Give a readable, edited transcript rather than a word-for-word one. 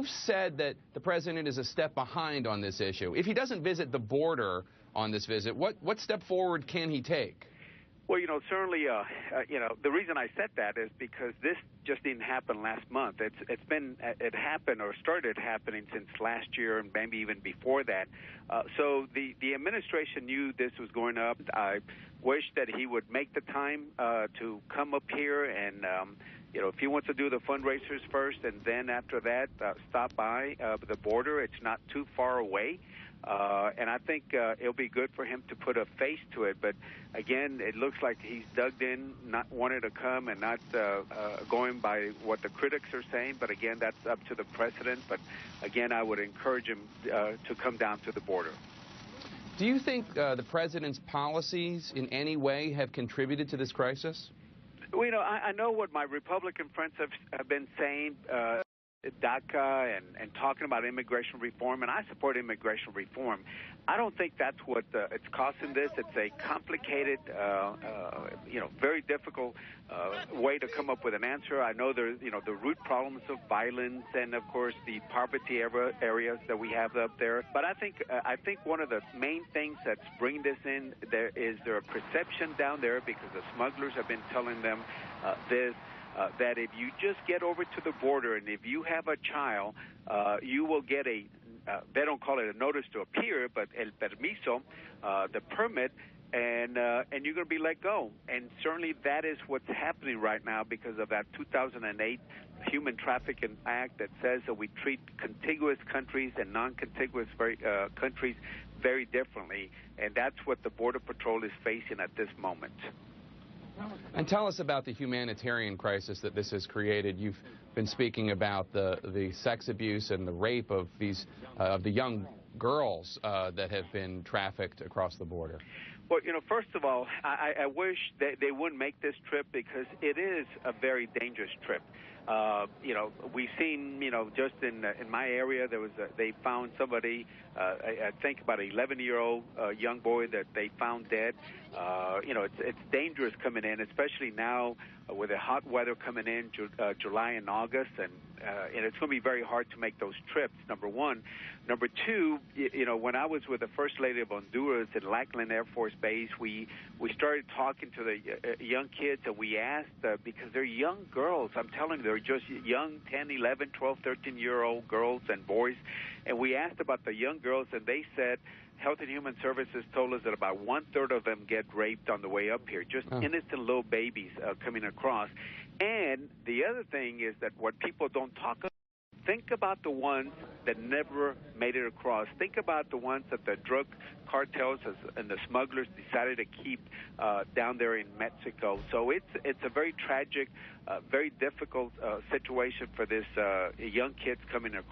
you've said that the president is a step behind on this issue. If he doesn't visit the border on this visit, what step forward can he take? Well, certainly, the reason I said that is because this just didn't happen last month. It happened or started happening since last year and maybe even before that. So the administration knew this was going up. I wish that he would make the time to come up here and, if he wants to do the fundraisers first and then after that stop by the border. It's not too far away. And I think it'll be good for him to put a face to it. But, again, it looks like he's dug in, not wanting to come and not going by what the critics are saying. But, again, that's up to the president. But, again, I would encourage him to come down to the border. Do you think the president's policies in any way have contributed to this crisis? Well, I know what my Republican friends have been saying. DACA and talking about immigration reform, and I support immigration reform. I don't think that's what it's costing this. It's a complicated, very difficult way to come up with an answer. I know there's, the root problems of violence and, of course, the poverty areas that we have up there. But I think one of the main things that's bringing this in there is there a perception down there because the smugglers have been telling them that if you just get over to the border and if you have a child, you will get they don't call it a notice to appear, but el permiso, the permit, and you're going to be let go. And certainly that is what's happening right now because of that 2008 Human Trafficking Act that says that we treat contiguous countries and non-contiguous countries very differently. And that's what the Border Patrol is facing at this moment. And tell us about the humanitarian crisis that this has created. You've been speaking about the sex abuse and the rape of the young girls that have been trafficked across the border. Well, first of all, I wish they wouldn't make this trip because it is a very dangerous trip. We've seen, just in my area, they found somebody, I think about an 11-year-old young boy that they found dead. It's dangerous coming in, especially now with the hot weather coming in, July and August, and it's going to be very hard to make those trips, number one. Number two, when I was with the First Lady of Honduras at Lackland Air Force Base, we started talking to the young kids, and we asked, because they're young girls, I'm telling you, they're just young 10, 11, 12, 13-year-old girls and boys, and we asked about the young girls, and they said, Health and Human Services told us that about one-third of them get raped on the way up here, just innocent little babies coming across. And the other thing is that what people don't talk about, think about the ones that never made it across. Think about the ones that the drug cartels and the smugglers decided to keep down there in Mexico. So it's a very tragic, very difficult situation for this young kids coming across.